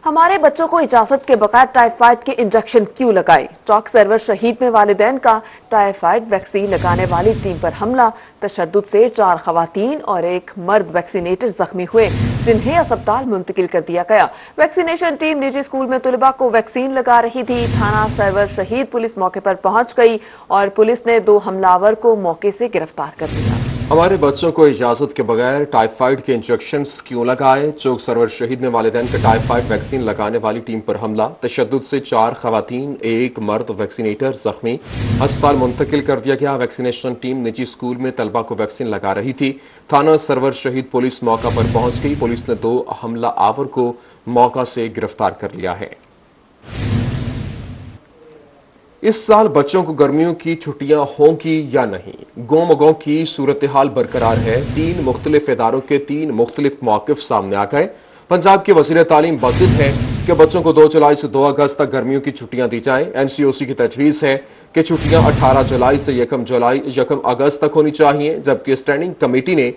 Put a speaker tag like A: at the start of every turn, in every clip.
A: ہمارے بچوں کو اجازت کے بغیر ٹائیفائڈ کے انجیکشن کیوں لگائے؟ چوک سرور شہید میں والدین کا ٹائیفائڈ ویکسین لگانے والی ٹیم پر حملہ، تشدد سے 4 خواتین اور 1 مرد ویکسینیٹر زخمی ہوئے جنہیں اسپتال منتقل کر دیا گیا۔ ویکسینیشن ٹیم نجی اسکول میں طلباء کو ویکسین لگا رہی تھی۔ تھانہ سرور شہید پولیس موقع پر پہنچ گئی اور پولیس نے 2 حملہ آور کو موقع سے گرفتار کر لیا۔
B: ہمارے بچوں کو اجازت کے بغیر ٹائیفائڈ کے انجیکشنز کیوں لگائے؟ چوک سرور شہید میں والدین کا ٹائیفائڈ ویکسین لگانے والی ٹیم پر حملہ، تشدد سے 4 خواتین 1 مرد ویکسینیٹر زخمی، اسپتال منتقل کر دیا گیا۔ ویکسینیشن ٹیم نجی اسکول میں طلبہ کو ویکسین لگا رہی تھی۔ تھانہ سرور شہید پولیس موقع پر پہنچ گئی۔ پولیس نے 2 حملہ آور کو موقع سے گرفتار کر لیا ہے۔ اس سال بچوں کو گرمیوں کی چھٹیاں ہوں گی یا نہیں؟ گاؤں مگاؤں کی صورتحال برقرار ہے۔ 3 مختلف اداروں کے 3 مختلف موقف سامنے آ گئے۔ پنجاب کے وزیر تعلیم باسط ہے کہ بچوں کو 2 جولائی سے 2 اگست تک گرمیوں کی چھٹیاں دی جائیں۔ NCOC کی تجویز ہے کہ چھٹیاں 18 جولائی سے 1 اگست تک ہونی چاہیے، جبکہ اسٹینڈنگ کمیٹی نے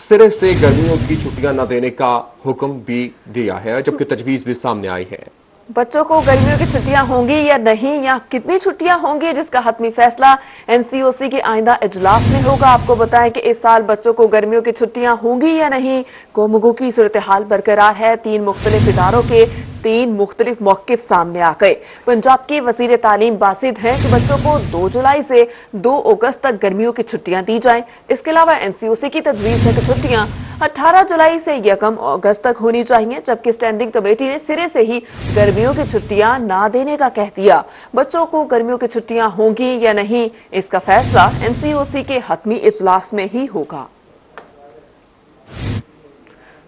B: سرے سے گرمیوں کی چھٹیاں نہ دینے کا حکم بھی دیا ہے، جبکہ تجویز بھی سامنے آئی ہے۔
A: بچوں کو گرمیوں کی چھٹیاں ہوں گی یا نہیں، یا کتنی چھٹیاں ہوں گی، جس کا حتمی فیصلہ NCOC کے آئندہ اجلاس میں ہوگا۔ آپ کو بتائیں کہ اس سال بچوں کو گرمیوں کی چھٹیاں ہوں گی یا نہیں۔ گومگو کی صورتحال برقرار ہے۔ 3 مختلف اداروں کے 3 مختلف موقف سامنے آ گئے۔ پنجاب کی وزیر تعلیم باسط ہیں کہ بچوں کو 2 جولائی سے 2 اگست تک گرمیوں کی چھٹیاں دی جائیں۔ اس کے علاوہ NCOC کی تجویز ہے کہ چھٹیاں 18 جولائی سے 1 اگست تک ہونی چاہیے، جبکہ اسٹینڈنگ کمیٹی نے سرے سے ہی گرمیوں کی چھٹیاں نہ دینے کا کہہ دیا۔ بچوں کو گرمیوں کی چھٹیاں ہوں گی یا نہیں، اس کا فیصلہ NCOC کے حتمی اجلاس میں ہی ہوگا۔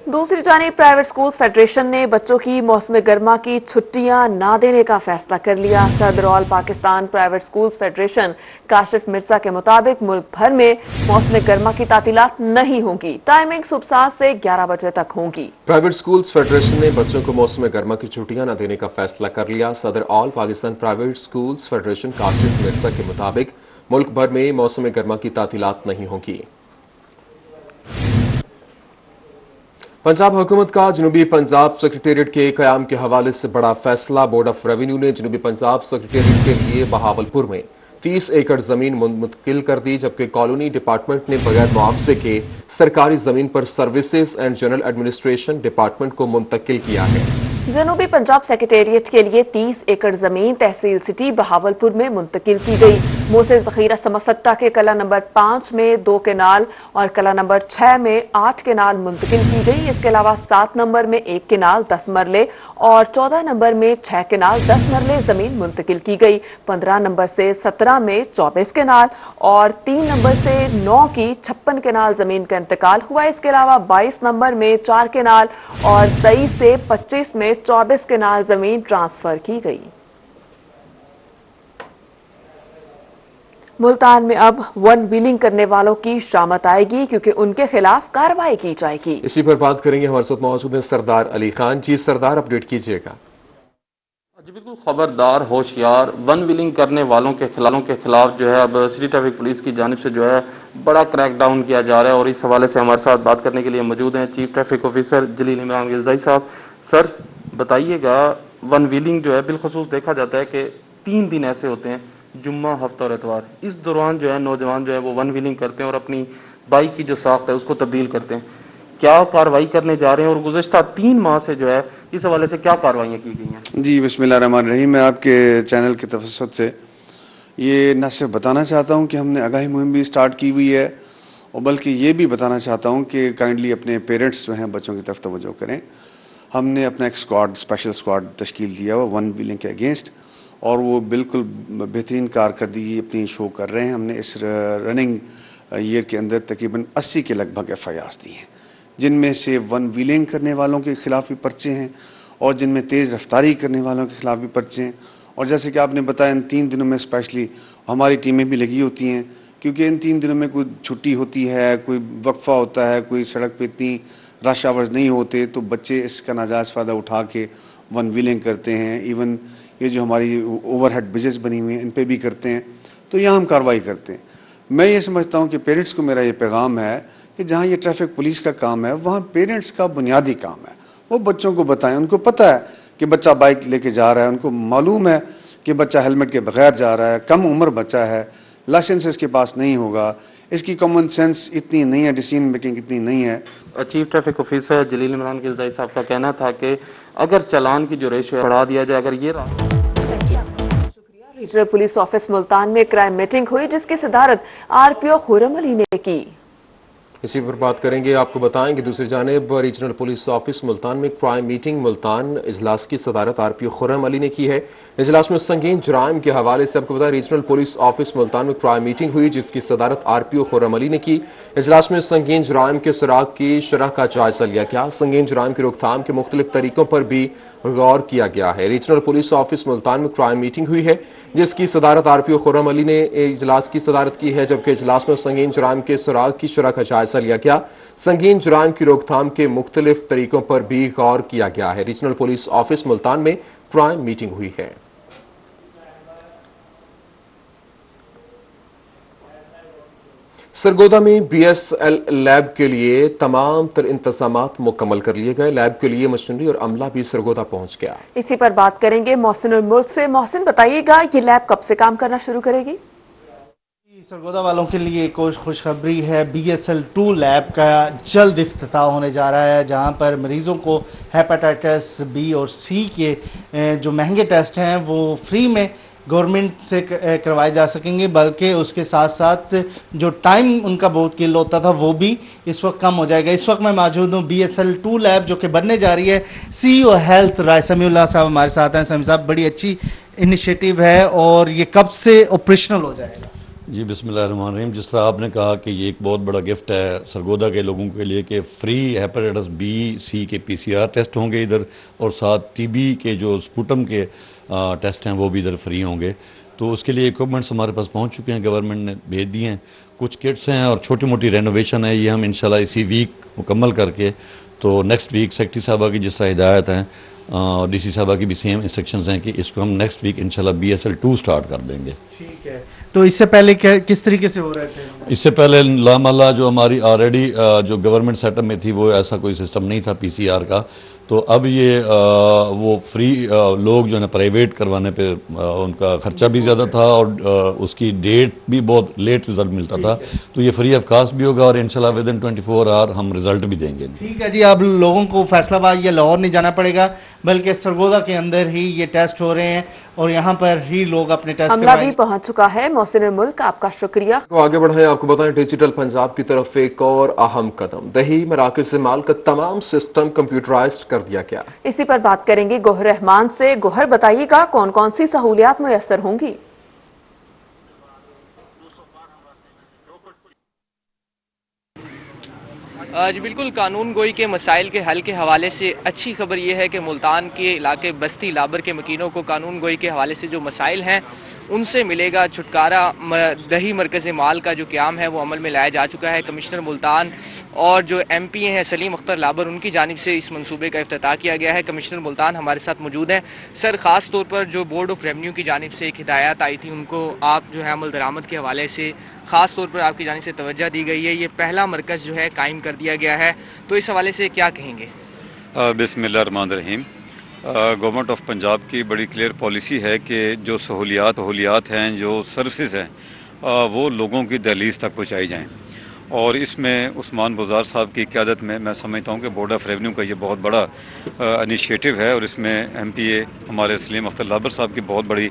A: دوسری جانب پرائیویٹ سکولز فیڈریشن نے بچوں کی موسم گرما کی چھٹیاں نہ دینے کا فیصلہ کر لیا۔ صدر all Pakistan private schools federation Kashif Mirza کے مطابق ملک بھر میں موسم گرما کی تعطیلات نہیں ہوں گی۔ ٹائمنگ صبح 7 سے 11 بجے تک ہوں گی۔
B: پرائیویٹ سکولز فیڈریشن نے بچوں کو موسم گرما کی چھٹیاں نہ دینے کا فیصلہ کر لیا۔ صدر all Pakistan private schools federation Kashif Mirza کے مطابق ملک بھر میں موسم گرما کی تعطیلات نہیں ہوں گی۔ پنجاب حکومت کا جنوبی پنجاب سیکریٹریٹ کے قیام کے حوالے سے بڑا فیصلہ۔ بورڈ آف ریونیو نے جنوبی پنجاب سیکریٹریٹ کے لیے بہاولپور میں 30 ایکڑ زمین منتقل کر دی، جبکہ کالونی ڈپارٹمنٹ نے بغیر معاوضے کے سرکاری زمین پر services and general administration department کو منتقل کیا ہے۔
A: جنوبی پنجاب سیکریٹریٹ کے لیے 30 ایکڑ زمین تحصیل سٹی بہاولپور میں منتقل کی گئی۔ موسر ذخیرہ سماسٹا کے کلا نمبر 5 میں 2 کینال اور کلا نمبر 6 میں 8 کینال منتقل کی گئی۔ اس کے علاوہ 7 نمبر میں 1 کینال 10 مرلے اور 14 نمبر میں 6 کینال 10 مرلے زمین منتقل کی گئی۔ 15 نمبر سے 17 میں 24 کینال اور 3 نمبر سے 9 کی 56 کینال زمین کا انتقال ہوا۔ اس کے علاوہ 22 نمبر میں 4 کینال اور 23 سے 25 میں 24 کینال زمین ٹرانسفر کی گئی۔ ملتان میں اب ون ویلنگ کرنے والوں کی شامت آئے گی، کیونکہ ان کے خلاف کارروائی کی جائے گی۔
B: اسی پر بات کریں گے، ہمارے ساتھ موجود ہیں سردار علی خان جی۔ سردار، اپڈیٹ کیجیے گا۔
C: جی بالکل، خبردار، ہوشیار، ون ویلنگ کرنے والوں کے خلاف جو ہے اب سٹی ٹریفک پولیس کی جانب سے جو ہے بڑا کریک ڈاؤن کیا جا رہا ہے، اور اس حوالے سے ہمارے ساتھ بات کرنے کے لیے موجود ہیں چیف ٹریفک آفیسر جلیل عمران غلزائی صاحب۔ سر بتائیے گا، ون ویلنگ جو ہے بالخصوص دیکھا جاتا ہے کہ 3 دن ایسے ہوتے ہیں، جمعہ، ہفتہ اور اتوار، اس دوران جو ہے نوجوان جو ہے وہ ون ویلنگ کرتے ہیں اور اپنی بائک کی جو ساخت ہے اس کو تبدیل کرتے ہیں۔ کیا کارروائی کرنے جا رہے ہیں اور گزشتہ 3 ماہ سے جو ہے اس حوالے سے کیا کارروائیاں کی گئی ہیں؟
D: جی بسم اللہ الرحمن الرحیم۔ میں آپ کے چینل کے توسط سے یہ نہ صرف بتانا چاہتا ہوں کہ ہم نے آگاہی مہم بھی سٹارٹ کی ہوئی ہے، اور بلکہ یہ بھی بتانا چاہتا ہوں کہ کائنڈلی اپنے پیرنٹس جو ہیں بچوں کی طرف توجہ کریں۔ ہم نے اپنا ایک اسپیشل اسکواڈ تشکیل دیا ہوا ون ویلنگ کے اگینسٹ، اور وہ بالکل بہترین کارکردگی اپنی شو کر رہے ہیں۔ ہم نے اس رننگ ایئر کے اندر تقریباً 80 کے لگ بھگ FIRs دی ہیں، جن میں سے ون ویلنگ کرنے والوں کے خلاف بھی پرچے ہیں اور جن میں تیز رفتاری کرنے والوں کے خلاف بھی پرچے ہیں۔ اور جیسے کہ آپ نے بتایا، ان 3 دنوں میں اسپیشلی ہماری ٹیمیں بھی لگی ہوتی ہیں، کیونکہ ان 3 دنوں میں کوئی چھٹی ہوتی ہے، کوئی وقفہ ہوتا ہے، کوئی سڑک پہ اتنی رش آورز نہیں ہوتے، تو بچے اس کا ناجائز فائدہ اٹھا کے ون ویلنگ کرتے ہیں۔ ایون یہ جو ہماری اوور ہیڈ برجز بنی ہوئی ہیں ان پہ بھی کرتے ہیں، تو یہاں ہم کارروائی کرتے ہیں۔ میں یہ سمجھتا ہوں کہ پیرنٹس کو میرا یہ پیغام ہے کہ جہاں یہ ٹریفک پولیس کا کام ہے، وہاں پیرنٹس کا بنیادی کام ہے، وہ بچوں کو بتائیں۔ ان کو پتہ ہے کہ بچہ بائک لے کے جا رہا ہے، ان کو معلوم ہے کہ بچہ ہیلمٹ کے بغیر جا رہا ہے، کم عمر بچہ ہے، لائسنس اس کے پاس نہیں ہوگا، اس کی کامن سینس اتنی نہیں ہے، ڈیسیژن میکنگ اتنی نہیں ہے۔
C: چیف ٹریفک آفیسر جلیل عمران قلزائی صاحب کا کہنا تھا کہ اگر چلان کی جو ریشو ہے بڑھا دیا جائے، اگر یہ
A: ریجنل پولیس آفس ملتان میں کرائم میٹنگ ہوئی جس کی صدارت RPO خرم علی نے کی۔
B: اسی پر بات کریں گے، آپ کو بتائیں کہ دوسری جانب ریجنل پولیس آفس ملتان میں کرائم میٹنگ ملتان اجلاس کی صدارت RPO خرم علی نے کی ہے۔ اجلاس میں سنگین جرائم کے حوالے سے آپ کو بتائیں ریجنل پولیس آفس ملتان میں کرائم میٹنگ ہوئی جس کی صدارت RPO خرم علی نے کی۔ اجلاس میں سنگین جرائم کے سراغ کی شرح کا جائزہ لیا گیا۔ سنگین جرائم کی روک تھام کے مختلف طریقوں پر بھی غور کیا گیا ہے۔ ریجنل پولیس آفس ملتان میں کرائم میٹنگ ہوئی ہے جس کی صدارت RPO خرم علی نے اجلاس کی صدارت کی ہے، جبکہ اجلاس میں سنگین جرائم کے سراغ کی شرح کا جائزہ لیا گیا۔ سنگین جرائم کی روک تھام کے مختلف طریقوں پر بھی غور کیا گیا ہے۔ ریجنل پولیس آفس ملتان میں کرائم میٹنگ ہوئی ہے۔ سرگودا میں BSL لیب کے لیے تمام تر انتظامات مکمل کر لیے گئے۔ لیب کے لیے مشینری اور عملہ بھی سرگودا پہنچ گیا۔
A: اسی پر بات کریں گے محسن الملک سے۔ محسن بتائیے گا یہ لیب کب سے کام کرنا شروع کرے گی؟
E: سرگودا والوں کے لیے ایک خوشخبری ہے، BSL 2 لیب کا جلد افتتاح ہونے جا رہا ہے، جہاں پر مریضوں کو ہیپاٹائٹس B اور C کے جو مہنگے ٹیسٹ ہیں وہ فری میں گورنمنٹ سے کروائے جا سکیں گے، بلکہ اس کے ساتھ ساتھ جو ٹائم ان کا بہت کل ہوتا تھا وہ بھی اس وقت کم ہو جائے گا۔ اس وقت میں موجود ہوں BSL 2 لیب جو کہ بننے جا رہی ہے۔ CEO ہیلتھ رائے سمیع اللہ صاحب ہمارے ساتھ ہیں۔ سمیع صاحب، بڑی اچھی انیشیٹو ہے اور یہ کب سے آپریشنل ہو جائے گا؟
F: جی بسم اللہ الرحمن الرحیم۔ جس طرح آپ نے کہا کہ یہ ایک بہت بڑا گفٹ ہے سرگودا کے لوگوں کے لیے کہ فری ہیپاٹائٹس B C کے PCR ٹیسٹ ہوں گے ادھر، اور ساتھ TB کے جو سپوٹم کے ٹیسٹ ہیں وہ بھی ادھر فری ہوں گے۔ تو اس کے لیے ایکوپمنٹس ہمارے پاس پہنچ چکے ہیں، گورنمنٹ نے بھیج دیے ہیں، کچھ کٹس ہیں اور چھوٹی موٹی رینوویشن ہے، یہ ہم انشاءاللہ اسی ویک مکمل کر کے تو نیکسٹ ویک سیکٹری صاحبہ کی جس طرح ہدایت ہیں اور DC صاحبہ کی بھی سیم انسٹرکشنز ہیں کہ اس کو ہم نیکسٹ ویک انشاءاللہ BSL 2 سٹارٹ کر دیں گے۔
E: ٹھیک ہے، تو اس سے پہلے کس طریقے سے ہو رہے تھے؟
F: اس سے پہلے لاماللہ جو ہماری آلریڈی جو گورنمنٹ سیٹ اپ میں تھی وہ ایسا کوئی سسٹم نہیں تھا PCR کا، تو اب یہ وہ فری لوگ جو ہے نا پرائیویٹ کروانے پہ ان کا خرچہ بھی زیادہ تھا اور اس کی ڈیٹ بھی بہت لیٹ رزلٹ ملتا تھا، تو یہ فری آف کاسٹ بھی ہوگا اور انشاءاللہ ود ان 24 آور ہم رزلٹ بھی دیں گے۔
E: ٹھیک ہے جی، اب لوگوں کو فیصلہ آباد یا لاہور نہیں جانا پڑے گا، بلکہ سرگودا کے اندر ہی یہ ٹیسٹ ہو رہے ہیں اور یہاں پر ہی لوگ اپنے ٹیسٹ
A: عملہ بھی پہنچ چکا ہے۔ محسن الملک، آپ کا شکریہ۔
B: تو آگے بڑھائیں، آپ کو بتائیں ڈیجیٹل پنجاب کی طرف ایک اور اہم قدم، دیہی مراکز مال کا تمام سسٹم کمپیوٹرائزڈ کر دیا گیا۔
A: اسی پر بات کریں گے گوہر رحمان سے۔ گوہر بتائیے گا کون کون سی سہولیات میسر ہوں گی؟
G: جی بالکل، قانون گوئی کے مسائل کے حل کے حوالے سے اچھی خبر یہ ہے کہ ملتان کے علاقے بستی لابر کے مکینوں کو قانون گوئی کے حوالے سے جو مسائل ہیں ان سے ملے گا چھٹکارا۔ دیہی مرکز مال کا جو قیام ہے وہ عمل میں لایا جا چکا ہے۔ کمشنر ملتان اور جو MP ہیں سلیم اختر لابر، ان کی جانب سے اس منصوبے کا افتتاح کیا گیا ہے۔ کمشنر ملتان ہمارے ساتھ موجود ہیں۔ سر، خاص طور پر جو بورڈ آف ریونیو کی جانب سے ایک ہدایات آئی تھی ان کو آپ جو ہے عمل درآمد کے حوالے سے خاص طور پر آپ کی جانب سے توجہ دی گئی ہے، یہ پہلا مرکز جو ہے قائم کر دیا گیا ہے، تو اس حوالے سے کیا کہیں گے؟
H: بسم اللہ الرحمن الرحیم۔ گورنمنٹ آف پنجاب کی بڑی کلیئر پالیسی ہے کہ جو سہولیات ہیں، جو سروسز ہیں، وہ لوگوں کی دہلیز تک پہنچائی جائیں، اور اس میں عثمان بزار صاحب کی قیادت میں سمجھتا ہوں کہ بورڈ آف ریونیو کا یہ بہت بڑا انیشیٹو ہے، اور اس میں MPA ہمارے سلیم اختر لابر صاحب کی بہت بڑی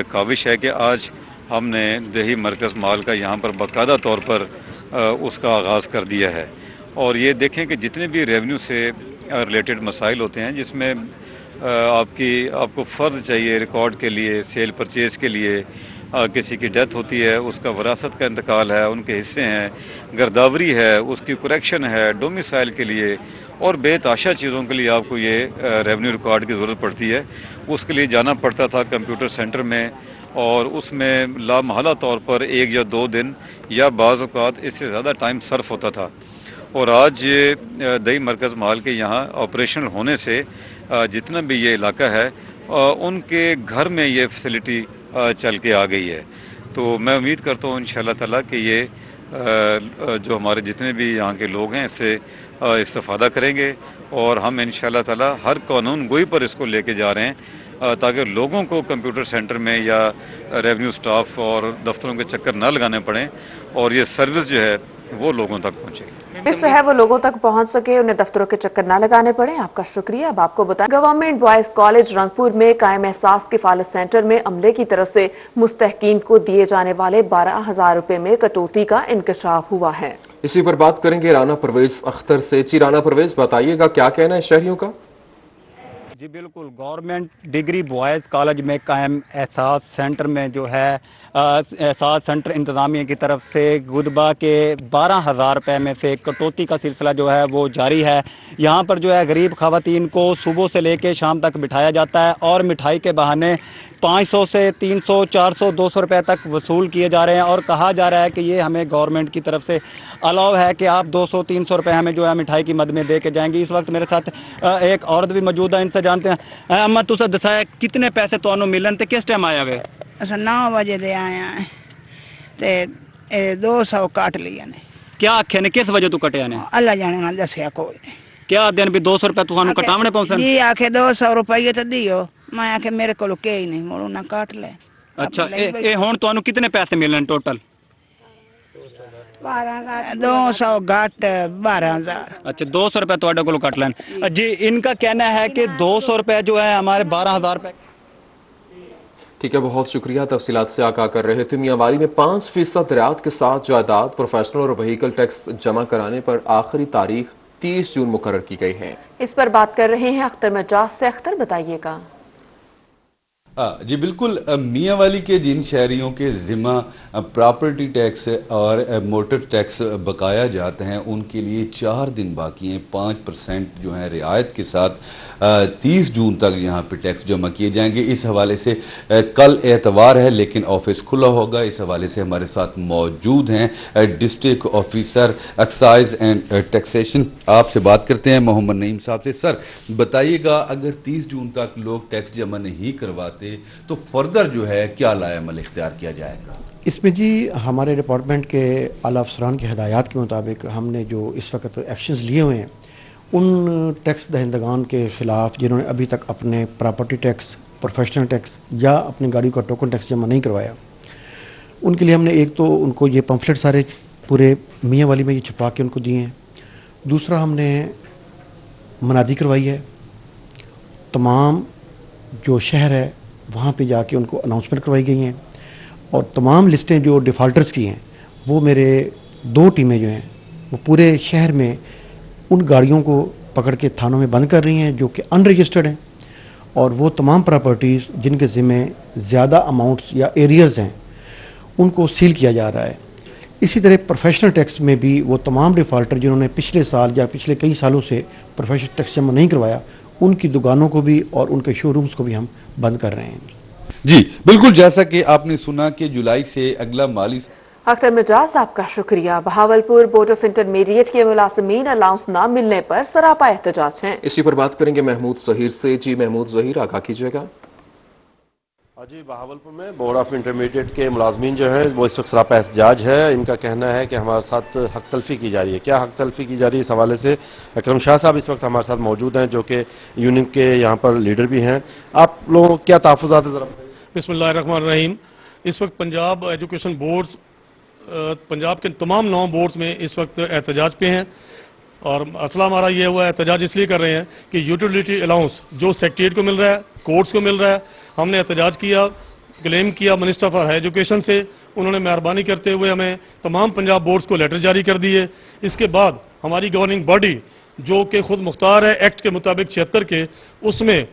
H: کاوش ہے کہ آج ہم نے دیہی مرکز مال کا یہاں پر باقاعدہ طور پر اس کا آغاز کر دیا ہے۔ اور یہ دیکھیں کہ جتنے بھی ریونیو سے ریلیٹڈ مسائل ہوتے ہیں، جس میں آپ کو فرد چاہیے ریکارڈ کے لیے، سیل پرچیز کے لیے، کسی کی ڈیتھ ہوتی ہے، اس کا وراثت کا انتقال ہے، ان کے حصے ہیں، گرداوری ہے، اس کی کریکشن ہے، ڈومیسائل کے لیے اور بے تحاشا چیزوں کے لیے آپ کو یہ ریونیو ریکارڈ کی ضرورت پڑتی ہے۔ اس کے لیے جانا پڑتا تھا کمپیوٹر سینٹر میں، اور اس میں لامحالہ طور پر 1 یا 2 دن یا بعض اوقات اس سے زیادہ ٹائم صرف ہوتا تھا۔ اور آج دیہی مرکز مال کے یہاں آپریشنل ہونے سے جتنا بھی یہ علاقہ ہے ان کے گھر میں یہ فیسلٹی چل کے آ گئی ہے۔ تو میں امید کرتا ہوں انشاءاللہ تعالیٰ کہ یہ जो हमारे जितने भी यहाँ के लोग हैं इससे इस्तेफादा करेंगे और हम इंशाअल्लाह ताला हर कानून गोई पर इसको लेके जा रहे हैं ताकि लोगों को कंप्यूटर सेंटर में या रेवेन्यू स्टाफ और दफ्तरों के चक्कर न लगाने पड़े और ये सर्विस जो है वो लोगों तक पहुंचे।
A: इस है वो लोगों तक पहुंच सके, उन्हें दफ्तरों के चक्कर न लगाने पड़े। आपका शुक्रिया। अब आपको बताएं, गवर्नमेंट बॉयज कॉलेज रंगपुर में कायम एहसास किफालत सेंटर में अमले की तरफ से मुस्तहकीन को दिए जाने वाले 12,000 रुपए में कटौती का इंकशाफ हुआ है।
B: इसी पर बात करेंगे राना परवेज अख्तर से। जी राना परवेज, बताइएगा क्या कहना है शहरियों का?
I: जी बिल्कुल, गवर्नमेंट डिग्री बॉयज़ कॉलेज में कायम एहसास सेंटर में जो है एहसास सेंटर इंतज़ामिया की तरफ से गुदबा के 12,000 रुपये में से कटौती का सिलसिला जो है वो जारी है। यहाँ पर जो है गरीब ख़वातीन को सुबह से लेकर शाम तक बिठाया जाता है और मिठाई के बहाने 500 से 300, 400, 200 रुपये तक वसूल किए जा रहे हैं और कहा जा रहा है कि ये हमें गवर्नमेंट की तरफ से अलाउ है कि आप 200, 300 रुपये हमें जो है मिठाई की मद में दे के जाएंगे। इस वक्त मेरे साथ एक औरत भी मौजूद है, इनसे जानते हैं। अम्मा तुसा दसाया कितने पैसे तो मिलन थे, किस टाइम आया वे?
J: अस 9 बजे दे आए हैं ते 200 काट लिया ने।
I: क्या आखे ने, किस वजह तू कटिया ने?
J: अल्लाह जाने ना दसिया कोई नहीं।
I: क्या दिन भी 200 रुपये तुहानू कटावने पौंसन?
J: जी आखे 200 रुपये तो दियो, मैं आखे मेरे को के ही नहीं, मोड़ू ना काट ले।
I: अच्छा, ए हुण तुहानू कितने पैसे मिलने टोटल?
J: 200 घट 12,000।
I: अच्छा, 200 रुपये तुहाडे कोलों कट लैन। जी इनका कहना है कि 200 रुपये जो है हमारे 12,000 रुपये।
B: ठीक है, बहुत शुक्रिया। तफसीलात से आगाह कर रहे थे। मियांवाली में 5% रियायत के साथ जायदाद, प्रोफेशनल और व्हीकल टैक्स जमा कराने पर आखिरी तारीख 30 जून मुकर्रर की गई है।
A: इस पर बात कर रहे हैं अख्तर मजाज से। अख्तर, बताइएगा।
K: जी बिल्कुल, मियांवाली के जिन शहरियों के ज़िम्मा प्रॉपर्टी टैक्स और मोटर टैक्स बकाया जाते हैं उनके लिए 4 दिन बाकी हैं। 5% जो है रियायत के साथ 30 जून तक यहाँ पे टैक्स जमा किए जाएंगे। इस हवाले से कल एतवार है लेकिन ऑफिस खुला होगा। इस हवाले से हमारे साथ मौजूद हैं district officer excise and taxation. आपसे बात करते हैं मोहम्मद नईम साहब से। सर बताइएगा, अगर 30 जून तक लोग टैक्स जमा नहीं करवाते तो फर्दर जो है क्या लाएअमल इख्तियार किया जाएगा?
L: इसमें जी हमारे डिपार्टमेंट के आला अफसरान की हिदायत के मुताबिक हमने जो इस वक्त एक्शंस लिए हुए हैं उन टैक्स दहिंदगान के खिलाफ जिन्होंने अभी तक अपने प्रॉपर्टी टैक्स, प्रोफेशनल टैक्स या अपनी गाड़ी का टोकन टैक्स जमा नहीं करवाया, उनके लिए हमने एक तो उनको ये पम्फलेट सारे पूरे मियांवाली में ये छपा के उनको दिए हैं। दूसरा हमने मनादी करवाई है, तमाम जो शहर है वहाँ पे जाके उनको अनाउंसमेंट करवाई गई हैं और तमाम लिस्टें जो डिफ़ॉल्टर्स की हैं वो मेरे 2 टीमें जो हैं वो पूरे शहर में उन गाड़ियों को पकड़ के थानों में बंद कर रही हैं जो कि अनरजिस्टर्ड हैं और वो तमाम प्रॉपर्टीज़ जिनके ज़िम्मे ज़्यादा अमाउंट्स या एरियाज़ हैं उनको सील किया जा रहा है। इसी तरह प्रोफेशनल टैक्स में भी वो तमाम डिफ़ॉल्टर जिन्होंने पिछले साल या पिछले कई सालों से प्रोफेशनल टैक्स जमा नहीं करवाया उनकी दुकानों को भी और उनके शोरूम्स को भी हम बंद कर रहे हैं।
K: जी बिल्कुल, जैसा कि आपने सुना कि जुलाई से अगला माली।
A: अख्तर मिजाज, आपका शुक्रिया। बहावलपुर बोर्ड ऑफ इंटरमीडिएट के मुलाजमीन अलाउंस न मिलने पर सरापा एहतजाज हैं।
B: इसी पर बात करेंगे महमूद जहीर से। जी महमूद जहीर, आगाह कीजिएगा।
M: जी बहावलपुर में बोर्ड ऑफ इंटरमीडिएट के मुलाजमीन जो है वो इस वक्त सरापा एहतजाज है। इनका कहना है कि हमारे साथ हक तलफी की जा रही है। क्या हक तलफी की जा रही है, इस हवाले से अकरम शाह साहब इस वक्त हमारे साथ मौजूद हैं जो कि यूनियन के यहाँ पर लीडर भी हैं। आप लोगों को क्या तहफ़्फ़ुज़ात है, ज़रा
N: बिस्मिल्लाहिर्रहमानिर्रहीम। इस वक्त पंजाब एजुकेशन बोर्ड्स, पंजाब के तमाम 9 बोर्ड्स में इस वक्त एहतजाज पे हैं और मसला हमारा ये हुआ एहतजाज इसलिए कर रहे हैं कि यूटिलिटी अलाउंस जो सेक्रेटरीट को मिल रहा है, कोर्ट्स को मिल रहा है, हमने एहतजाज किया, क्लेम किया मिनिस्टर फॉर एजुकेशन से। उन्होंने मेहरबानी करते हुए हमें तमाम पंजाब बोर्ड्स को लेटर जारी कर दिए। इसके बाद हमारी गवर्निंग बॉडी जो कि खुद मुख्तार है एक्ट के मुताबिक 76 के, उसमें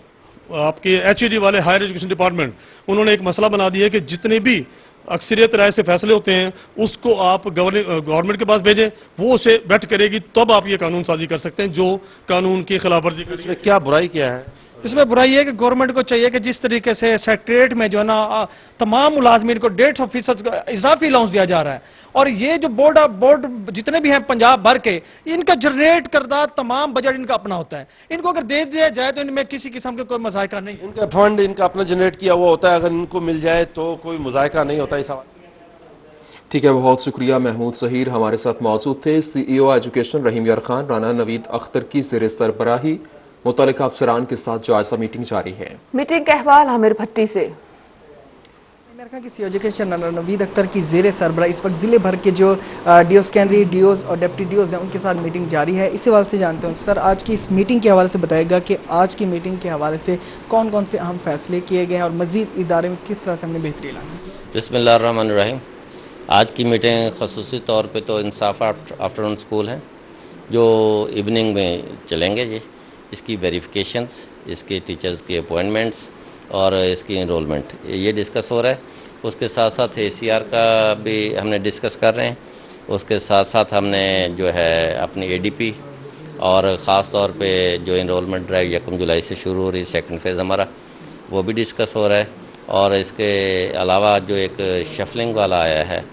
N: आपके HED वाले हायर एजुकेशन डिपार्टमेंट, उन्होंने एक मसला बना दिया कि जितने भी अक्सरियत राय से फैसले होते हैं उसको आप गवर्नमेंट के पास भेजें, वो उसे वेट करेगी, तब आप ये कानून साजी कर सकते हैं जो कानून की खिलाफ वर्जी।
M: इसमें क्या बुराई किया है?
O: इसमें बुराई है कि गवर्नमेंट को चाहिए कि जिस तरीके से सेक्रेटरीट में जो है ना तमाम मुलाजमीन को 150% इजाफी अलाउंस दिया जा रहा है और ये जो बोर्ड जितने भी हैं पंजाब भर के, इनका जनरेट करदा तमाम बजट इनका अपना होता है। इनको अगर दे दिया जाए तो इनमें किसी किस्म का कोई मजायका नहीं।
M: इनका फंड इनका अपना जनरेट किया हुआ होता है, अगर इनको मिल जाए तो कोई मजायका नहीं होता। इस
B: ठीक है, बहुत शुक्रिया। महमूद सहीर हमारे साथ मौजूद थे। CEO एजुकेशन रहीम यार खान, राना नवीद अख्तर की ज़ेर सरबराही मुतल्लिका अफसरान के साथ जायजा मीटिंग जारी है।
A: मीटिंग का अहवाल आमिर भट्टी से।
P: मेरे ख्याल की एजुकेशन नवीद अख्तर की ज़ेर सरबराही इस वक्त जिले भर के जो डीओस कैनरी डीओस और डिप्टी डीओस हैं उनके साथ मीटिंग जारी है। इसी हवाले से जानते हैं सर, आज की इस मीटिंग के हवाले से बताएगा कि आज की मीटिंग के हवाले से कौन कौन से अहम फैसले किए गए हैं और मजीद इदारे में किस तरह से हमने बेहतरी लानी।
Q: बिस्मिल्लाहिर्रहमानिर्रहीम। आज की मीटिंग खसूसी तौर पे तो इंसाफ आफ्टरनून स्कूल है जो इवनिंग में चलेंगे जी, इसकी वेरिफिकेशंस, इसके टीचर्स की अपॉइंटमेंट्स और इसकी इनरोलमेंट ये डिस्कस हो रहा है। उसके साथ साथ ACR का भी हमने डिस्कस कर रहे हैं। उसके साथ साथ हमने जो है अपनी ADP और ख़ास तौर पे जो इनरोलमेंट ड्राइव 1 जुलाई से शुरू हो रही है, सेकंड फेज़ हमारा, वो भी डिस्कस हो रहा है। और इसके अलावा जो एक शफलिंग वाला आया है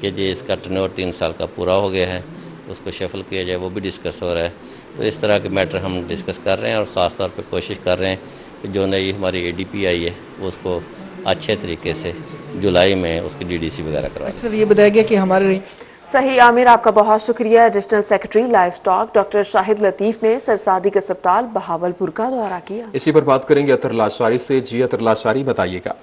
Q: कि जी इसका टर्नओवर 3 साल का पूरा हो गया है, उसको शफल किया जाए, वो भी डिस्कस हो रहा है। तो इस तरह के मैटर हम डिस्कस कर रहे हैं और ख़ास तौर पे कोशिश कर रहे हैं कि जो नई हमारी ADP आई है उसको अच्छे तरीके से जुलाई में उसकी DDC वगैरह करवाएं।
P: सर ये बताया गया कि हमारे
A: सही आमिर, आपका बहुत शुक्रिया। Additional secretary live stock doctor Shahid Latif ने सरसादी के अस्पताल बहावलपुर का दौरा किया।
B: इसी पर बात करेंगे अतर लाशारी से। जी अतर लाशारी, बताइएगा।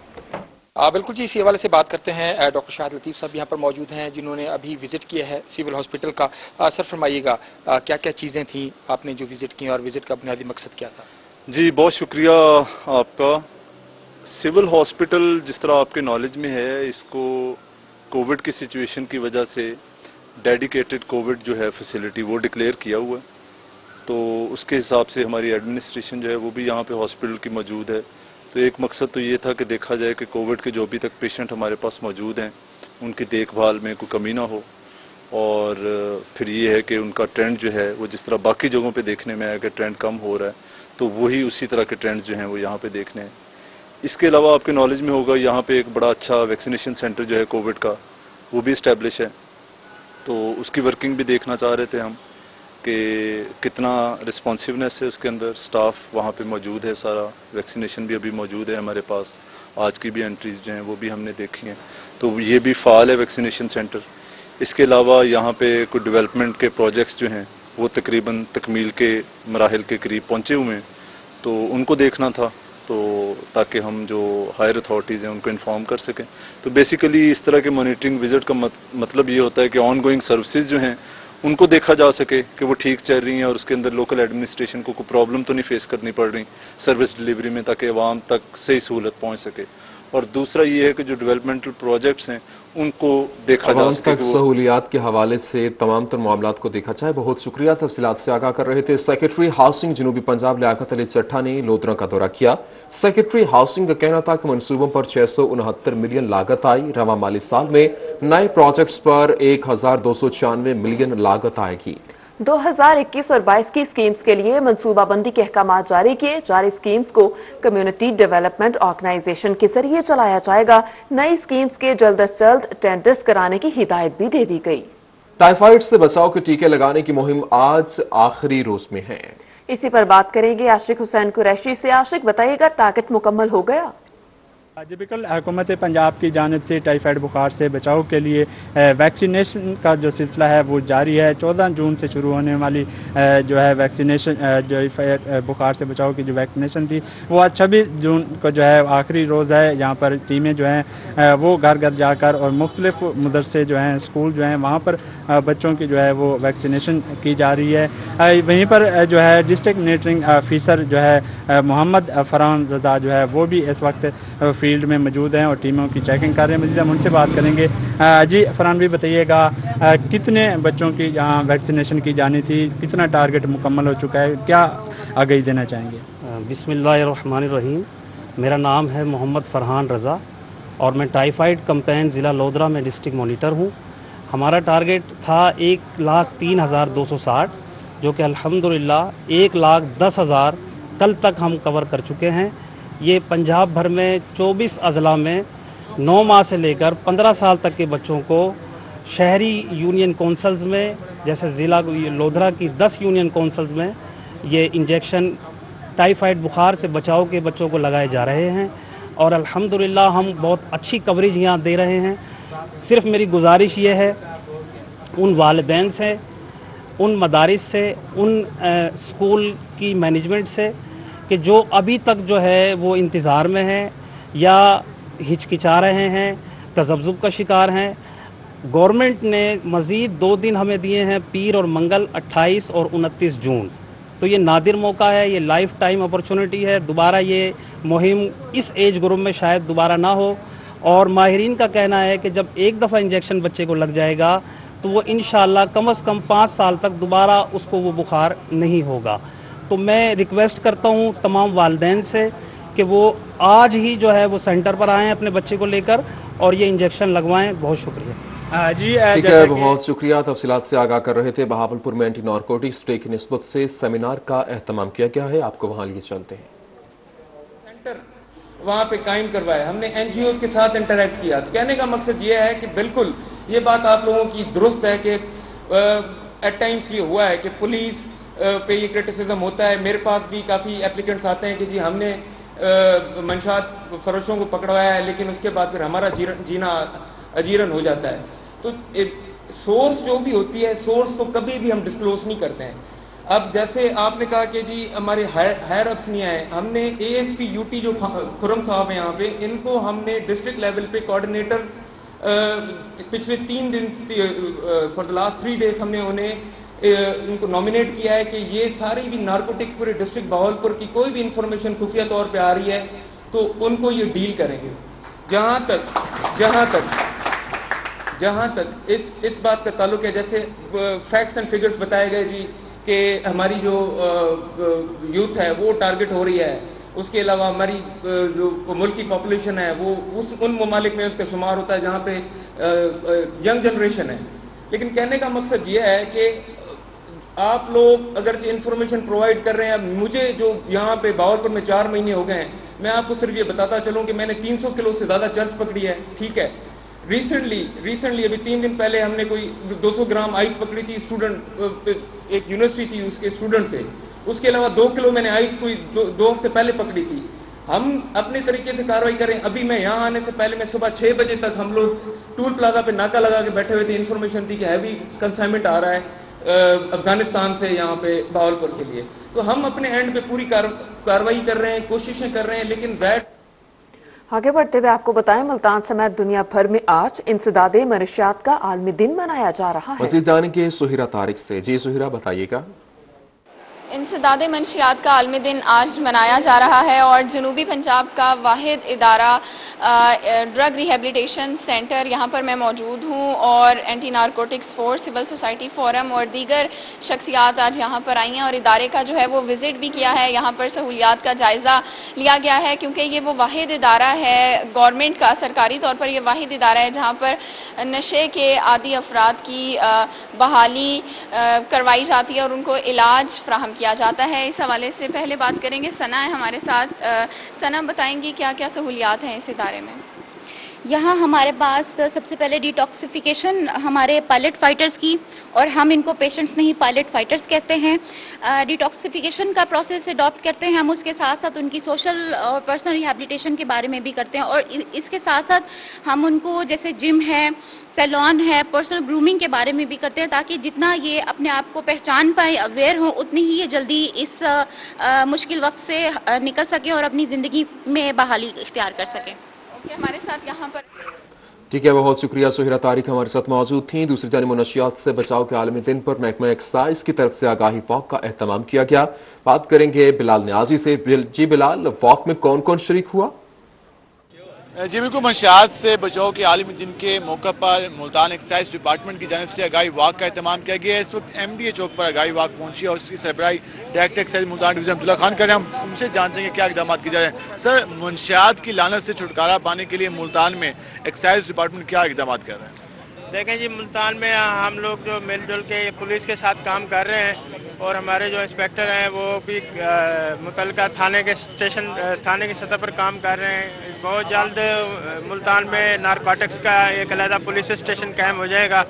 R: बिल्कुल जी, इसी हवाले से बात करते हैं। डॉक्टर शाहिद लतीफ साहब यहाँ पर मौजूद हैं जिन्होंने अभी विजिट किया है सिविल हॉस्पिटल का। सर फरमाइएगा क्या क्या चीज़ें थी आपने जो विजिट की और विजिट का बुनियादी मकसद क्या था?
S: जी बहुत शुक्रिया आपका। सिविल हॉस्पिटल जिस तरह आपके नॉलेज में है, इसको कोविड की सिचुएशन की वजह से डेडिकेटेड कोविड जो है फैसिलिटी वो डिक्लेयर किया हुआ है। तो उसके हिसाब से हमारी एडमिनिस्ट्रेशन जो है वो भी यहाँ पे हॉस्पिटल की मौजूद है। तो एक मकसद तो ये था कि देखा जाए कि कोविड के जो अभी तक पेशेंट हमारे पास मौजूद हैं उनकी देखभाल में कोई कमी ना हो, और फिर ये है कि उनका ट्रेंड जो है वो जिस तरह बाकी जगहों पे देखने में आया कि ट्रेंड कम हो रहा है, तो वही उसी तरह के ट्रेंड्स जो हैं वो यहाँ पे देखने हैं। इसके अलावा आपके नॉलेज में होगा यहाँ पे एक बड़ा अच्छा वैक्सीनेशन सेंटर जो है कोविड का वो भी इस्टेब्लिश है। तो उसकी वर्किंग भी देखना चाह रहे थे हम कि कितना रिस्पॉन्सिवनेस है उसके अंदर, स्टाफ वहाँ पे मौजूद है, सारा वैक्सीनेशन भी अभी मौजूद है हमारे पास। आज की भी एंट्रीज जो हैं वो भी हमने देखी हैं, तो ये भी फ़ाल है वैक्सीनेशन सेंटर। इसके अलावा यहाँ पे कुछ डेवलपमेंट के प्रोजेक्ट्स जो हैं वो तकरीबन तकमील के मराहिल के करीब पहुँचे हुए हैं, तो उनको देखना था, तो ताकि हम जो हायर अथॉरिटीज़ हैं उनको इन्फॉर्म कर सकें। तो बेसिकली इस तरह के मॉनिटरिंग विजिट का मतलब ये होता है कि ऑन गोइंग सर्विसेज जो हैं उनको देखा जा सके कि वो ठीक चल रही हैं और उसके अंदर लोकल एडमिनिस्ट्रेशन को कोई प्रॉब्लम तो नहीं फेस करनी पड़ रही सर्विस डिलीवरी में, ताकि आवाम तक सही सहूलत पहुँच सके। और दूसरा ये है कि जो डेवलपमेंटल प्रोजेक्ट्स हैं उनको देखा जा सके।
B: सहूलियात के हवाले से तमाम तर मामलात को देखा जाए। बहुत शुक्रिया। तफसीलात से आगाह कर रहे थे सेक्रेटरी हाउसिंग जनूबी पंजाब लियाकत अली चट्ठा ने लोधरा का दौरा किया। सेक्रेटरी हाउसिंग का कहना था कि मनसूबों पर 669 मिलियन लागत आई। रवा माली साल में नए प्रोजेक्ट्स पर 1296 मिलियन लागत आएगी।
A: 2021 और 22 की स्कीम्स के लिए मनसूबाबंदी के अहकाम जारी किए। जारी स्कीम्स को कम्युनिटी डेवलपमेंट ऑर्गेनाइजेशन के जरिए चलाया जाएगा। नई स्कीम्स के जल्द अज जल्द टेंडर्स कराने की हिदायत भी दे दी गई।
B: टाइफाइड से बचाव के टीके लगाने की मुहिम आज आखिरी रोज में है।
A: इसी पर बात करेंगे आशिक हुसैन कुरैशी से। आशिक, बताइएगा टारगेट मुकम्मल हो गया?
T: जी बिल्कुल, हुकूमत पंजाब की जानिब से टाइफाइड बुखार से बचाव के लिए वैक्सीनेशन का जो सिलसिला है वो जारी है। 14 जून से शुरू होने वाली जो है वैक्सीनेशन, जो बुखार से बचाव की जो वैक्सीनेशन थी वो आज 26 जून को जो है आखिरी रोज़ है। यहाँ पर टीमें जो हैं वो घर घर जाकर और मुख्तलिफ मदरसे जो हैं, स्कूल जो हैं, वहाँ पर बच्चों की जो है वो वैक्सीनेशन की जा रही है। वहीं पर जो है डिस्ट्रिक्ट मॉनिटरिंग ऑफिसर जो है मोहम्मद फरहान रजा जो है वो भी इस वक्त फील्ड में मौजूद हैं और टीमों की चेकिंग कर रहे हैं। मज़ीद हम उनसे बात करेंगे। जी फरहान भी बताइएगा कितने बच्चों की यहाँ वैक्सीनेशन की जानी थी, कितना टारगेट मुकम्मल हो चुका है, क्या आगाही देना चाहेंगे?
U: बिस्मिल्लाहिर्रहमानिर्रहीम। मेरा नाम है मोहम्मद फरहान रज़ा और मैं टाइफाइड कैंपेन ज़िला लोधरा में डिस्ट्रिक्ट मॉनिटर हूँ। हमारा टारगेट था 1,03,260 जो कि अल्हम्दुलिल्लाह 1,10,000 कल तक हम कवर कर चुके हैं। ये पंजाब भर में 24 अजला में 9 माह से लेकर 15 साल तक के बच्चों को शहरी यूनियन काउंसिल्स में, जैसे ज़िला लोधरा की 10 यूनियन काउंसिल्स में ये इंजेक्शन टाइफाइड बुखार से बचाव के बच्चों को लगाए जा रहे हैं और अल्हम्दुलिल्लाह हम बहुत अच्छी कवरेज यहाँ दे रहे हैं। सिर्फ मेरी गुजारिश ये है उन वालिदैन से, उन मदारिस से, उन स्कूल की मैनेजमेंट से कि जो अभी तक जो है वो इंतज़ार में हैं या हिचकिचा रहे हैं, तज़ब्ज़ुब का शिकार हैं। गवर्नमेंट ने मज़ीद 2 दिन हमें दिए हैं, पीर और मंगल 28 और 29 जून। तो ये नादिर मौका है, ये लाइफ टाइम अपॉर्चुनिटी है। दोबारा ये मुहिम इस एज ग्रुप में शायद दोबारा ना हो, और माहिरीन का कहना है कि जब एक दफ़ा इंजेक्शन बच्चे को लग जाएगा तो वो इंशाअल्लाह कम से कम 5 साल तक दोबारा उसको वो बुखार नहीं होगा। तो मैं रिक्वेस्ट करता हूँ तमाम वालिदैन से कि वो आज ही जो है वो सेंटर पर आएँ अपने बच्चे को लेकर और ये इंजेक्शन लगवाएं। बहुत शुक्रिया
B: जी। ठीक है, बहुत शुक्रिया। तफसीलात से आगाह कर रहे थे। बहावलपुर में एंटी नारकोटिक्स डे की निस्बत से सेमिनार का एहतमाम किया गया है, आपको वहां लिए चलते हैं।
C: सेंटर वहाँ पे कायम करवाया, हमने एनजीओ के साथ इंटरेक्ट किया। तो कहने का मकसद ये है कि बिल्कुल ये बात आप लोगों की दुरुस्त है कि एट टाइम्स ये हुआ है कि पुलिस पे ये क्रिटिसिज्म होता है। मेरे पास भी काफ़ी एप्लीकेंट्स आते हैं कि जी हमने मंशात फरोशों को पकड़वाया है, लेकिन उसके बाद फिर हमारा जीना अजीरन हो जाता है। तो सोर्स जो भी होती है, सोर्स को कभी भी हम डिस्क्लोज नहीं करते हैं। अब जैसे आपने कहा कि जी हमारे हायर अप्स नहीं आए, हमने एएसपी यूटी जो खुरम साहब हैं यहाँ पे, इनको हमने डिस्ट्रिक्ट लेवल पे कोऑर्डिनेटर पिछले 3 दिन फॉर द लास्ट 3 डेज हमने उन्हें उनको नॉमिनेट किया है कि ये सारी भी नारकोटिक्स पूरे डिस्ट्रिक्ट बहावलपुर की कोई भी इंफॉर्मेशन खुफिया तौर पे आ रही है तो उनको ये डील करेंगे। जहां तक इस बात का ताल्लुक है, जैसे फैक्ट्स एंड फिगर्स बताए गए जी कि हमारी जो यूथ है वो टारगेट हो रही है, उसके अलावा हमारी जो मुल्क की पॉपुलेशन है वो उन ममालिक में उसका शुमार होता है जहाँ पे यंग जनरेशन है। लेकिन कहने का मकसद ये है कि आप लोग अगर इंफॉर्मेशन प्रोवाइड कर रहे हैं, मुझे जो यहाँ पे बहावलपुर में 4 महीने हो गए हैं, मैं आपको सिर्फ ये बताता चलूँ कि मैंने 300 किलो से ज़्यादा चर्च पकड़ी है, ठीक है। रिसेंटली अभी 3 दिन पहले हमने कोई 200 ग्राम आइस पकड़ी थी, स्टूडेंट एक यूनिवर्सिटी थी उसके स्टूडेंट से। उसके अलावा 2 किलो मैंने आइस कोई 2 हफ्ते पहले पकड़ी थी। हम अपने तरीके से कार्रवाई करें। अभी मैं यहाँ आने से पहले मैं सुबह 6 बजे तक हम लोग टूल प्लाजा पे नाका लगा के बैठे हुए थे। इन्फॉर्मेशन थी कि हैवी कंसाइनमेंट आ रहा है अफगानिस्तान से यहाँ पे बहावलपुर के लिए। तो हम अपने एंड पे पूरी कार्रवाई कर रहे हैं, कोशिशें कर रहे हैं, लेकिन
A: आगे बढ़ते हुए आपको बताएं, मुल्तान समेत दुनिया भर में आज इंसदादे मनशियात का आलमी दिन मनाया जा रहा है।
B: मज़ीद जानेंगे सुहिरा तारिक से। जी सुहिरा, बताइएगा।
D: इंसदादे मंशियात का आलमी दिन आज मनाया जा रहा है और जनूबी पंजाब का वाहिद इदारा ड्रग रिहेबिलिटेशन सेंटर, यहाँ पर मैं मौजूद हूँ, और anti narcotics force, civil society forum और दीगर शख्सियात आज यहाँ पर आई हैं और इदारे का जो है वो विजिट भी किया है। यहाँ पर सहूलियात का जायज़ा लिया गया है क्योंकि ये वो वाहिद इदारा है गवर्नमेंट का, सरकारी तौर पर ये वाहिद इदारा है जहाँ पर नशे के आदी अफराद की बहाली करवाई जाती है और उनको इलाज फ्राहम किया जाता है। इस हवाले से पहले बात करेंगे, सना है हमारे साथ। सना, बताएंगी क्या क्या सहूलियात हैं इस इदारे में?
V: यहाँ हमारे पास सबसे पहले डिटॉक्सिफिकेशन हमारे पायलट फाइटर्स की, और हम इनको पेशेंट्स नहीं पायलट फाइटर्स कहते हैं, डिटॉक्सिफिकेशन का प्रोसेस अडॉप्ट करते हैं। हम उसके साथ साथ उनकी सोशल और पर्सनल रिहेबिलिटेशन के बारे में भी करते हैं और इसके साथ साथ हम उनको जैसे जिम है, सैलून है, पर्सनल ग्रूमिंग के बारे में भी करते हैं ताकि जितना ये अपने आप को पहचान पाए, अवेयर हो, उतनी ही ये जल्दी इस मुश्किल वक्त से निकल सके और अपनी ज़िंदगी में बहाली इख्तियार कर सकें।
D: हमारे साथ यहाँ पर
B: ठीक है, बहुत शुक्रिया। सुहिरा तारिक हमारे साथ मौजूद थी। दूसरी जानिब मनशियात से बचाव के आलमी दिन पर महकमा एक्साइज की तरफ से आगाही वॉक का एहतमाम किया गया। बात करेंगे बिलाल न्याजी से। जी बिलाल, वॉक में कौन कौन शरीक हुआ?
W: जी बिल्कुल, मंशियात से बचाव के आलमी दिन के मौके पर मुल्तान एक्साइज डिपार्टमेंट की जानिब से आगाही वाक का एहतमाम किया गया है। इस वक्त MDA चौक पर आगाही वाक पहुंची है और उसकी सरबराही director excise Multan division Abdullah Khan कर रहे हैं। हम उनसे जानते हैं क्या इकदाम किए जा रहे हैं। सर, मंशियात की लानत से छुटकारा पाने के लिए मुल्तान में एक्साइज डिपार्टमेंट क्या इकदाम कर रहे हैं?
X: देखें जी, मुल्तान में हम लोग जो मिलजुल के पुलिस के साथ काम कर रहे हैं और हमारे जो इंस्पेक्टर हैं वो भी मुतल्लिका थाने की सतह पर काम कर रहे हैं। बहुत जल्द मुल्तान में नारकोटिक्स का एक अलहदा पुलिस स्टेशन कायम हो जाएगा,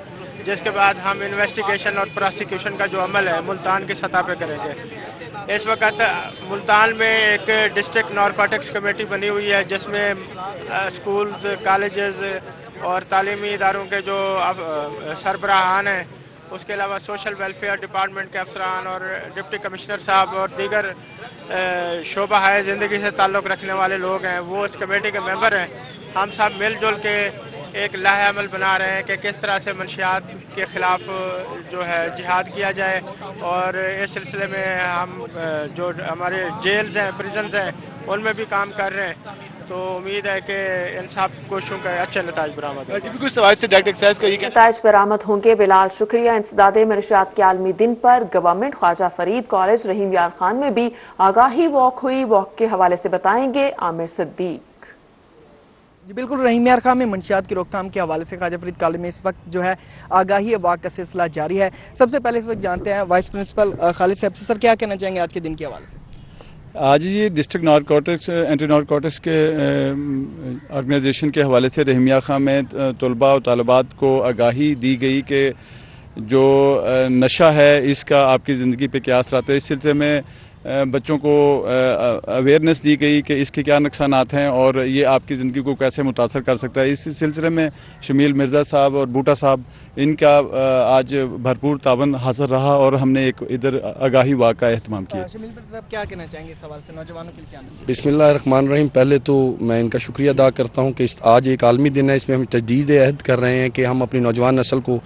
X: जिसके बाद हम इन्वेस्टिगेशन और प्रोसिक्यूशन का जो अमल है मुल्तान की सतह पर करेंगे। इस वक्त मुल्तान में एक डिस्ट्रिक्ट नारकोटिक्स कमेटी बनी हुई है जिसमें स्कूल्स, कॉलेजेस, اور تعلیمی اداروں کے جو سربراہان ہیں، اس کے علاوہ سوشل ویلفیئر ڈپارٹمنٹ کے افسران اور ڈپٹی کمشنر صاحب اور دیگر شعبہ زندگی سے تعلق رکھنے والے لوگ ہیں، وہ اس کمیٹی کے ممبر ہیں۔ ہم سب مل جل کے ایک لائحہ عمل بنا رہے ہیں کہ کس طرح سے منشیات کے خلاف جو ہے جہاد کیا جائے، اور اس سلسلے میں ہم جو ہمارے جیلز ہیں، پریزنز ہیں، ان میں بھی کام کر رہے ہیں۔ تو امید ہے کہ ان سب کوششوں کا اچھے نتائج برآمد ہوں گے۔
W: کچھ سوال سے ڈائریکٹ ایکسائز کا یہ
A: نتائج برآمد ہوں گے۔ بلال شکریہ۔ انسداد منشیات کے عالمی دن پر گورنمنٹ خواجہ فرید کالج رحیم یار خان میں بھی آگاہی واک ہوئی۔ واک کے حوالے سے بتائیں گے عامر صدیق۔
P: جی بالکل، رحیم یار خان میں منشیات کی روک تھام کے حوالے سے خواجہ فرید کالج میں اس وقت جو ہے آگاہی واک کا سلسلہ جاری ہے۔ سب سے پہلے اس وقت جانتے ہیں وائس پرنسپل خالد صاحب سے، سر کیا کہنا چاہیں گے آج کے دن کے حوالے سے؟
T: آج یہ ڈسٹرکٹ نارکوٹکس اینٹی نارکوٹکس کے آرگنائزیشن کے حوالے سے رحیم یار خان میں طلباء اور طالبات کو آگاہی دی گئی کہ جو نشہ ہے اس کا آپ کی زندگی پہ کیا اثرات ہے۔ اس سلسلے میں بچوں کو اویئرنیس دی گئی کہ اس کے کیا نقصانات ہیں اور یہ آپ کی زندگی کو کیسے متاثر کر سکتا ہے۔ اس سلسلے میں شمیل مرزا صاحب اور بوٹا صاحب ان کا آج بھرپور تعاون حاصل رہا اور ہم نے ایک ادھر آگاہی واک کا اہتمام کیا۔
P: شمیل مرزا صاحب کیا کہنا چاہیں گے اس حوالے سے نوجوانوں کے لیے کیا؟
E: بسم اللہ الرحمن الرحیم۔ پہلے تو میں ان کا شکریہ ادا کرتا ہوں کہ آج ایک عالمی دن ہے، اس میں ہم تجدید عہد کر رہے ہیں کہ ہم اپنی نوجوان نسل کو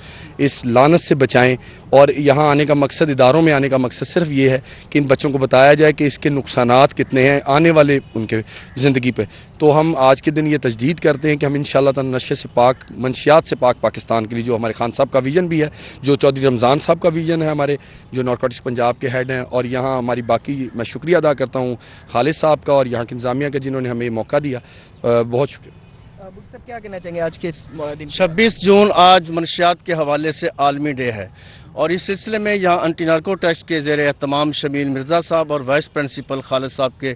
E: اس لعنت سے بچائیں، اور یہاں آنے کا مقصد، اداروں میں آنے کا مقصد صرف یہ ہے کہ ان بچوں کو بتایا جائے کہ اس کے نقصانات کتنے ہیں آنے والے ان کے زندگی پہ۔ تو ہم آج کے دن یہ تجدید کرتے ہیں کہ ہم انشاءاللہ تعالی نشے سے پاک، منشیات سے پاک پاکستان کے لیے، جو ہمارے خان صاحب کا ویژن بھی ہے، جو چودھری رمضان صاحب کا ویژن ہے، ہمارے جو نارکوٹکس پنجاب کے ہیڈ ہیں، اور یہاں ہماری باقی، میں شکریہ ادا کرتا ہوں خالد صاحب کا اور یہاں کی انتظامیہ کا جنہوں نے ہمیں یہ موقع دیا، بہت شکریہ۔
P: صاحب کیا کہنا چاہیں گے آج کے اس دن؟
F: 26 جون آج منشیات کے حوالے سے عالمی ڈے ہے، اور اس سلسلے میں یہاں اینٹی نارکو ٹیکس کے زیر اہتمام شمیل مرزا صاحب اور وائس پرنسپل خالد صاحب کے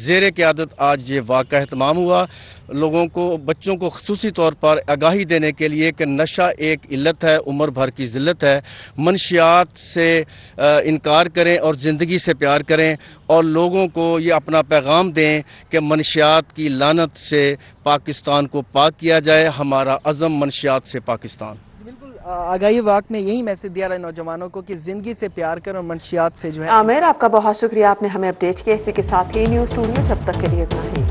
F: زیر قیادت آج یہ واقعہ اہتمام ہوا۔ لوگوں کو، بچوں کو خصوصی طور پر آگاہی دینے کے لیے کہ نشہ ایک علت ہے، عمر بھر کی ذلت ہے، منشیات سے انکار کریں اور زندگی سے پیار کریں، اور لوگوں کو یہ اپنا پیغام دیں کہ منشیات کی لعنت سے پاکستان کو پاک کیا جائے، ہمارا عزم منشیات سے پاکستان۔
P: بالکل، آگاہی واک میں یہی میسج دیا رہا ہے نوجوانوں کو کہ زندگی سے پیار کریں اور منشیات سے جو ہے۔
A: عامر، آپ کا بہت شکریہ، آپ نے ہمیں اپڈیٹ کیا۔ اسی کے ساتھ ہی نیوز اسٹوڈیو، تب تک کے لیے اتنا ہی۔